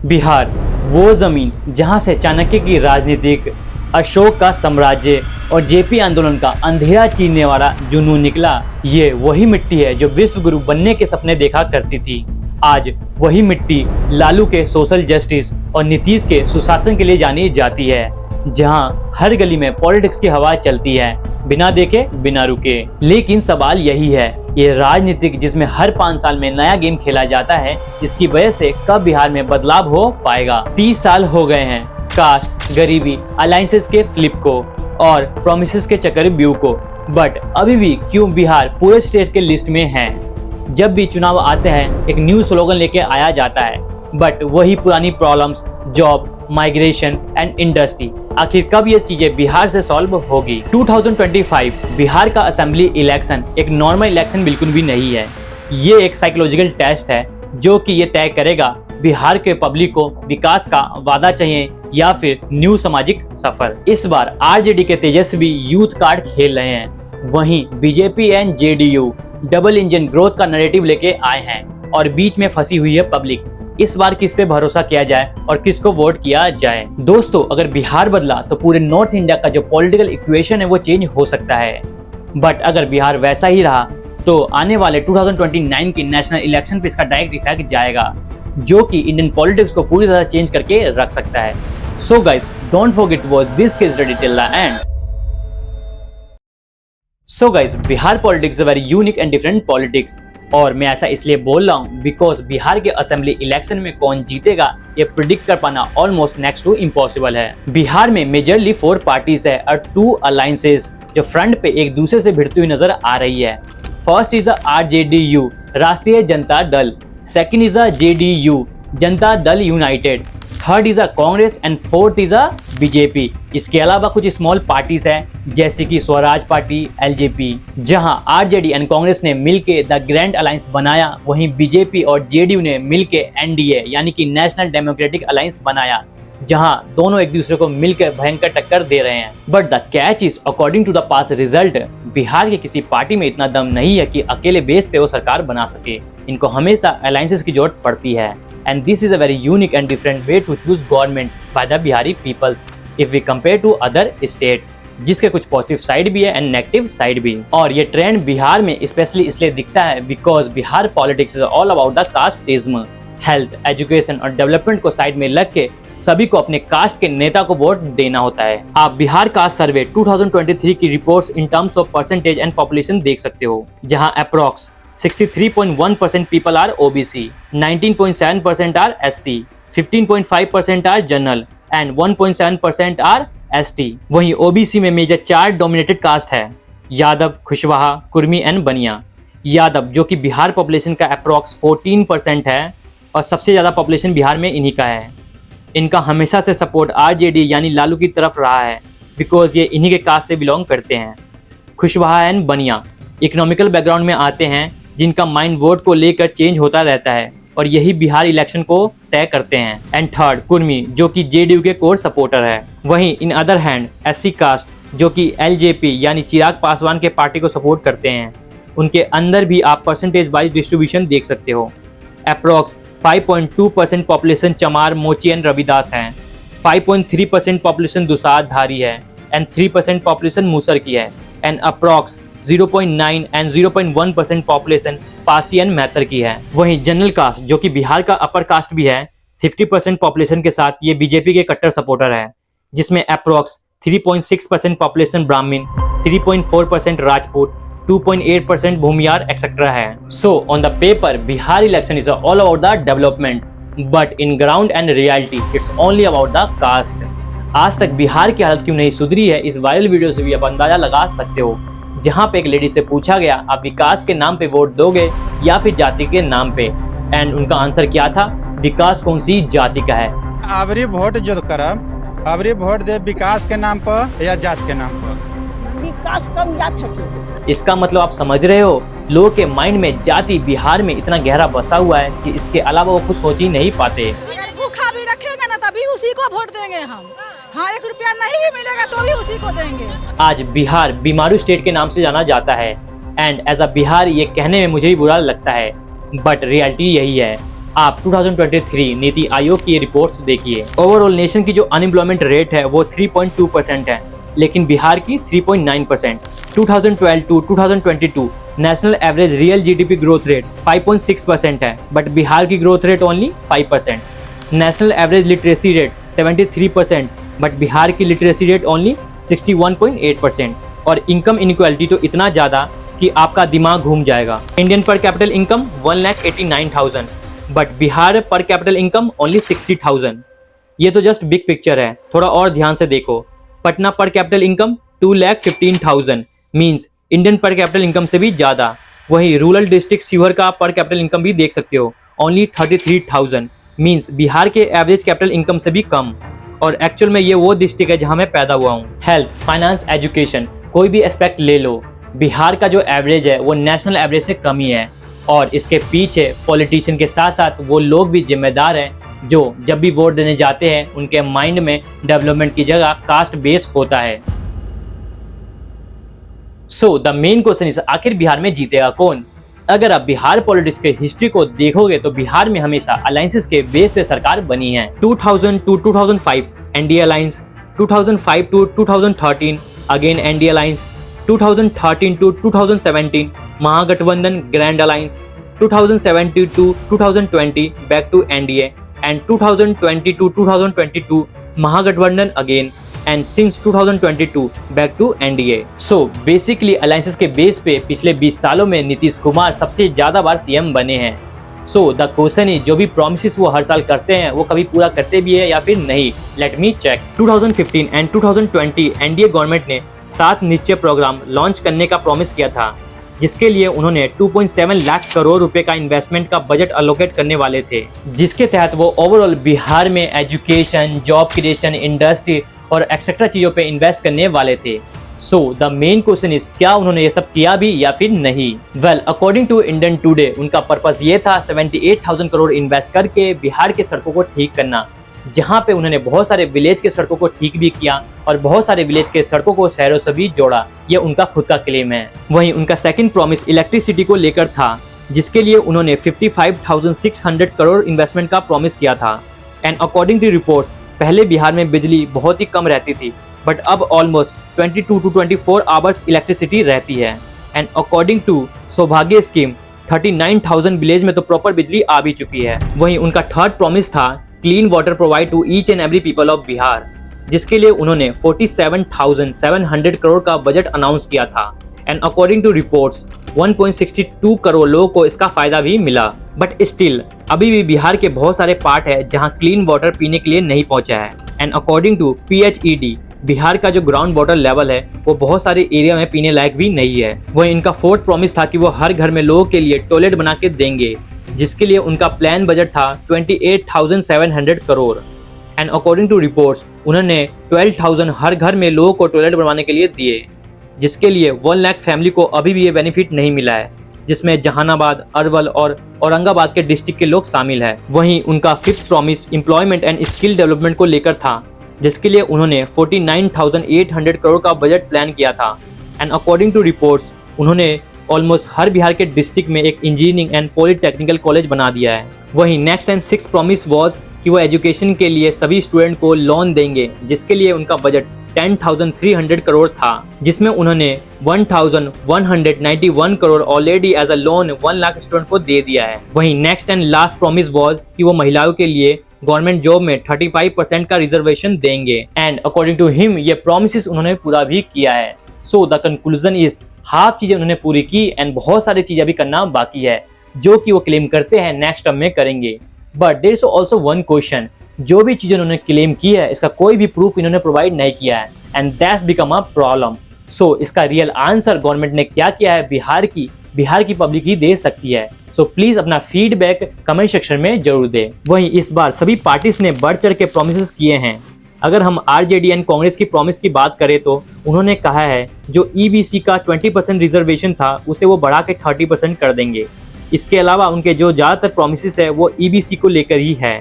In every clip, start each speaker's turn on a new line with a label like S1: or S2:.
S1: बिहार वो जमीन जहां से चाणक्य की राजनीतिक, अशोक का साम्राज्य और जेपी आंदोलन का अंधेरा चीरने वाला जुनून निकला। ये वही मिट्टी है जो विश्व गुरु बनने के सपने देखा करती थी। आज वही मिट्टी लालू के सोशल जस्टिस और नीतीश के सुशासन के लिए जानी जाती है, जहां हर गली में पॉलिटिक्स की हवा चलती है, बिना देखे बिना रुके। लेकिन सवाल यही है, ये राजनीतिक जिसमें हर 5 साल में नया गेम खेला जाता है, इसकी वजह से कब बिहार में बदलाव हो पाएगा? 30 साल हो गए हैं कास्ट, गरीबी, अलायंसेस के फ्लिप को और प्रोमिसेस के चक्रव्यूह को, बट अभी भी क्यों बिहार पूरे स्टेट के लिस्ट में है? जब भी चुनाव आते हैं एक न्यू स्लोगन लेके आया जाता है, बट वही पुरानी problems, job, migration and industry, आखिर कब ये चीजें बिहार से सॉल्व होगी? 2025 बिहार का असेंबली इलेक्शन एक नॉर्मल इलेक्शन बिल्कुल भी नहीं है। ये एक साइकोलॉजिकल टेस्ट है जो कि ये तय करेगा बिहार के पब्लिक को विकास का वादा चाहिए या फिर न्यू सामाजिक सफर। इस बार आरजेडी के तेजस्वी यूथ कार्ड खेल रहे हैं, वहीं BJP and JDU double engine growth का नैरेटिव लेके आए हैं और बीच में फंसी हुई है पब्लिक। इस बार किस पे भरोसा किया जाए और किसको वोट किया जाए? दोस्तों, अगर बिहार बदला तो पूरे नॉर्थ इंडिया का जो पॉलिटिकल इक्वेशन है वो चेंज हो सकता है, बट अगर बिहार वैसा ही रहा तो आने वाले 2029 के नेशनल इलेक्शन पे इसका डायरेक्ट इफेक्ट जाएगा, जो कि इंडियन पॉलिटिक्स को पूरी तरह चेंज करके रख सकता है। So guys, don't forget watch this case study till the end. So guys, Bihar politics is very unique and different politics, और मैं ऐसा इसलिए बोल रहा हूँ बिकॉज बिहार के असेंबली इलेक्शन में कौन जीतेगा ये प्रिडिक्ट कर पाना ऑलमोस्ट नेक्स्ट टू इम्पॉसिबल है। बिहार में मेजरली 4 पार्टीज है और 2 अलायंसेस जो फ्रंट पे एक दूसरे से भिड़ती हुई नजर आ रही है। फर्स्ट इज आरजेडीयू, राष्ट्रीय Janata Dal. Second is JDU, Janata Dal United. Third is Congress and fourth is BJP. इसके अलावा कुछ स्मॉल पार्टीज हैं जैसे कि स्वराज पार्टी, एलजेपी। जहां आरजेडी एंड कांग्रेस ने मिलके द ग्रैंड अलायंस बनाया, वहीं बीजेपी और जेडीयू ने मिलके एनडीए यानी कि नेशनल डेमोक्रेटिक अलायंस बनाया, जहां दोनों एक दूसरे को मिलकर भयंकर टक्कर दे रहे हैं। But the catch is, according to the past result, Bihar के किसी पार्टी में इतना दम नहीं है कि अकेले बेस पे वो सरकार बना सके। इनको हमेशा अलायंसेस की जरूरत पड़ती है, and this is a very unique and different way to choose government by the Bihari peoples if we compare to other state, जिसके कुछ पॉजिटिव साइड भी है एंड नेगेटिव साइड भी। और ये ट्रेंड बिहार में स्पेशली इसलिए दिखता है because Bihar politics is all about the casteism. Health, education और डेवलपमेंट को साइड में रख के सभी को अपने कास्ट के नेता को वोट देना होता है। आप बिहार कास्ट सर्वे 2023 की reports in terms of percentage and population देख सकते हो, जहां approx 63.1% people are OBC, 19.7% are SC, 15.5% are general and 1.7% are ST. वहीं ओबीसी में मेजर 4 डोमिनेटेड कास्ट है, यादव, कुशवाहा, कुर्मी एंड बनिया। यादव जो कि बिहार पॉपुलेशन का अप्रॉक्स 14% है और सबसे ज़्यादा पॉपुलेशन बिहार में इन्हीं का है। इनका हमेशा से सपोर्ट आरजेडी यानी लालू की तरफ रहा है बिकॉज ये इन्हीं के कास्ट से बिलोंग करते हैं। कुशवाहा एंड बनिया इकोनॉमिकल बैकग्राउंड में आते हैं, जिनका माइंड वोट को लेकर चेंज होता रहता है और यही बिहार इलेक्शन को तय करते हैं। एंड थर्ड, कुर्मी जो कि जेडीयू के कोर सपोर्टर है। वहीं in other hand SC caste जो कि एलजेपी यानी चिराग पासवान के पार्टी को सपोर्ट करते हैं, उनके अंदर भी आप परसेंटेज वाइज डिस्ट्रीब्यूशन देख सकते हो। अप्रॉक्स 5.2% पॉपुलेशन चमार, मोची एंड रविदास हैं, 5.3% पॉपुलेशन दुसाध धारी है एंड 3% पॉपुलेशन मूसर की है, and approx 0.9 and 0.1% population Pasi and मैतर की है। वहीं जनरल कास्ट जो कि बिहार का अपर कास्ट भी है, 50% पॉपुलेशन के साथ ये बीजेपी के कट्टर सपोर्टर है, जिसमें अप्रॉक्स 3.6% पॉपुलेशन ब्राह्मण, 3.4% राजपूत, 2.8% भूमियार एक्सेट्रा है। So on the paper Bihar election is all about the development, but in ground and reality it's only about the caste. आज तक बिहार की हालत क्यों नहीं सुधरी है, इस वायरल वीडियो से भी आप अंदाजा लगा सकते हो, जहां पे एक लेडी से पूछा गया आप विकास के नाम पे वोट दोगे या फिर जाति के नाम पे, एंड उनका आंसर क्या था, विकास कौन सी जाति का है।
S2: अबरी वोट जो करब, अबरी वोट दे विकास के नाम पर या जात के नाम पर।
S3: विकास कम जात है।
S1: इसका मतलब आप समझ रहे हो, लोगों के माइंड में जाति बिहार में इतना गहरा बसा हुआ है कि इसके अलावा वो कुछ सोच ही नहीं पाते।
S3: भूखा भी रखेंगे ना तभी उसी को वोट देंगे हम। हाँ, 1 रुपया नहीं भी मिलेगा तो भी उसी को देंगे।
S1: आज बिहार बीमारू स्टेट के नाम से जाना जाता है, एंड एज अ बिहार ये कहने में मुझे भी बुरा लगता है, बट रियलिटी यही है। आप 2023 नीति आयोग की रिपोर्ट्स देखिए। ओवरऑल नेशन की जो अनएम्प्लॉयमेंट रेट है वो 3.2% है, लेकिन बिहार की 3.9%। 2012 to 2022 national average real GDP growth rate 5.6% है, बट बिहार की growth rate only 5%। National average literacy rate 73%, but Bihar की लिटरेसी रेट ओनली 61.8%। और इनकम इनइक्वालिटी तो इतना ज़्यादा कि आपका दिमाग घूम जाएगा। इंडियन पर कैपिटल इनकम 1,89,000, बट बिहार पर कैपिटल इनकम ओनली 60,000। ये तो जस्ट बिग पिक्चर है, थोड़ा और ध्यान से देखो। पटना पर कैपिटल इनकम 2,15,000 मीन्स इंडियन पर कैपिटल इनकम से भी ज़्यादा। वहीं रूरल डिस्ट्रिक्ट शिवहर का पर कैपिटल इनकम भी देख सकते हो, ओनली 33,000 मीन्स बिहार के एवरेज कैपिटल इनकम से भी कम। और एक्चुअल में ये वो डिस्ट्रिक्ट है जहाँ मैं पैदा हुआ हूँ। हेल्थ, फाइनेंस, एजुकेशन, कोई भी एस्पेक्ट ले लो, बिहार का जो एवरेज है वो नेशनल एवरेज से कम ही है। और इसके पीछे पॉलिटिशियन के साथ साथ वो लोग भी जिम्मेदार हैं जो जब भी वोट देने जाते हैं उनके माइंड में डेवलपमेंट की जगह कास्ट बेस होता है। सो द मेन क्वेश्चन इज, आखिर बिहार में जीतेगा कौन? अगर आप बिहार पॉलिटिक्स के हिस्ट्री को देखोगे तो बिहार में हमेशा अलायंसेस के बेस पे सरकार बनी है। 2000 to 2005 NDA alliance, 2005 to 2013 again NDA alliance, 2013 to 2017 Mahagathbandhan grand alliance, 2017 to 2020 back to NDA and 2020 to 2022 Mahagathbandhan again and since 2022 back to NDA. So basically alliances के बेस पे पिछले 20 सालों में नीतीश कुमार सबसे ज्यादा बार सीएम बने हैं। सो द क्वेश्चन इज, जो भी प्रॉमिसेस वो हर साल करते हैं वो कभी पूरा करते भी है या फिर नहीं? Let me check. 2015 and 2020 NDA government ने 7 निश्चय प्रोग्राम लॉन्च करने का प्रॉमिस किया था, जिसके लिए उन्होंने 2.7 लाख करोड़ रुपए का इन्वेस्टमेंट का बजट अलोकेट करने वाले थे, जिसके तहत वो ओवरऑल बिहार में एजुकेशन, जॉब क्रिएशन, इंडस्ट्री और एक्सेट्रा चीज़ों पे इन्वेस्ट करने वाले थे। So the main question is, क्या उन्होंने ये सब किया भी या फिर नहीं? Well, according to Indian Today उनका पर्पस ये था 78,000 करोड़ इन्वेस्ट करके बिहार के सड़कों को ठीक करना, जहां पे उन्होंने बहुत सारे विलेज के सड़कों को ठीक भी किया और बहुत सारे विलेज के सड़कों को शहरों से भी जोड़ा। ये उनका खुद का क्लेम है। वहीं उनका सेकंड प्रॉमिस इलेक्ट्रिसिटी को लेकर था, जिसके लिए उन्होंने 55,600 करोड़ इन्वेस्टमेंट का प्रॉमिस किया था। एंड अकॉर्डिंग टू रिपोर्ट्स, पहले बिहार में बिजली बहुत ही कम रहती थी, बट अब ऑलमोस्ट 22 टू 24 आवर्स इलेक्ट्रिसिटी रहती है। एंड अकॉर्डिंग टू सौभाग्य स्कीम 39,000 विलेज में तो प्रॉपर बिजली आ भी चुकी है। वहीं उनका थर्ड प्रॉमिस था clean water provide to each and every people of Bihar, जिसके लिए उन्होंने 47,700 करोड़ का बजट अनाउंस किया था। And according to reports 1.62 crore लोगों को इसका फायदा भी मिला। बट स्टिल अभी भी बिहार के बहुत सारे पार्ट है जहां क्लीन वाटर पीने के लिए नहीं पहुंचा है। And according to PHED Bihar का जो ग्राउंड वाटर लेवल है वो बहुत सारे एरिया में पीने लायक भी नहीं है। वहीं इनका फोर्थ प्रॉमिस था कि वो हर घर में लोगों के लिए टॉयलेट बना के देंगे, जिसके लिए उनका प्लान बजट था 28,700 crore. And according to reports उन्होंने 12,000 हर घर में लोगों को टॉयलेट बनवाने के लिए दिए, जिसके लिए 1 लाख फैमिली को अभी भी ये बेनिफिट नहीं मिला है, जिसमें जहानाबाद, अरवल और औरंगाबाद के डिस्ट्रिक्ट के लोग शामिल है। वहीं उनका fifth promise employment and skill development को लेकर था, जिसके लिए उन्होंने 49,800 करोड़ का बजट प्लान किया था। एंड अकॉर्डिंग टू रिपोर्ट्स उन्होंने ऑलमोस्ट हर बिहार के डिस्ट्रिक्ट में एक इंजीनियरिंग एंड पॉलिटेक्निकल कॉलेज बना दिया है। वहीं next and six promise was कि वो एजुकेशन के लिए सभी स्टूडेंट को लोन देंगे, जिसके लिए उनका बजट 10,300 करोड़ था, जिसमें उन्होंने 1,191 crore already as a loan 1 lakh student को दे दिया है। वहीं next and last promise was कि वो महिलाओं के लिए गवर्नमेंट जॉब में 35% का रिजर्वेशन देंगे। एंड अकॉर्डिंग टू हिम ये प्रॉमिसेस उन्होंने पूरा भी किया है। So the conclusion is, half चीजें उन्होंने पूरी की एंड बहुत सारी चीजें अभी करना बाकी है, जो कि वो क्लेम करते हैं नेक्स्ट टर्म में करेंगे। But there is also one question, जो भी चीजें उन्होंने क्लेम की है इसका कोई भी प्रूफ इन्होंने प्रोवाइड नहीं किया है, and that's become a problem. So इसका रियल आंसर गवर्नमेंट ने क्या किया है बिहार की पब्लिक ही दे सकती है। सो प्लीज अपना फीडबैक कमेंट सेक्शन में जरूर दे। वहीं इस बार सभी पार्टीज ने बढ़ चढ़ के प्रोमिस किए हैं। अगर हम आरजेडी एंड कांग्रेस की प्रॉमिस की बात करें तो उन्होंने कहा है जो ईबीसी का 20% रिजर्वेशन था उसे वो बढ़ा के 30% कर देंगे। इसके अलावा उनके जो ज़्यादातर प्रोमिस है वो ईबीसी को लेकर ही है।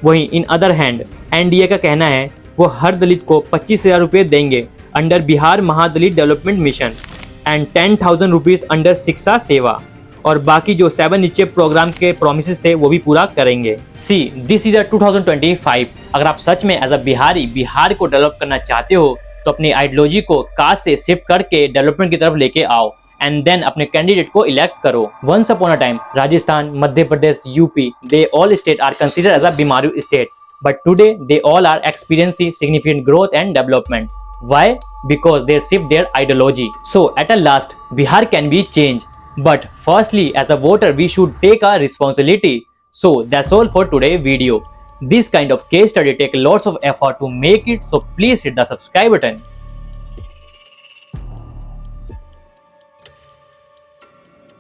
S1: वहीं इन अदर हैंड एनडीए का कहना है वो हर दलित को 25,000 रुपये देंगे अंडर बिहार महादलित development mission and 10,000 rupees under शिक्षा सेवा। और बाकी जो 7 नीचे प्रोग्राम के प्रोमिसेस थे वो भी पूरा करेंगे। See this is 2025। अगर आप सच में एज अ बिहारी बिहार को डेवलप करना चाहते हो तो अपनी आइडियोलॉजी को कास्ट से शिफ्ट करके डेवलपमेंट की तरफ लेके आओ एंड देन अपने कैंडिडेट को इलेक्ट करो। Once upon a time Rajasthan, Madhya Pradesh, UP, they all state are considered as a BIMARU state, but today they all are experiencing significant growth and development. Why? Because they shift their ideology. So at a last, Bihar can be changed. But firstly, as a voter, we should take our responsibility. So that's all for today's video. This kind of case study take lots of effort to make it, so please hit the subscribe button.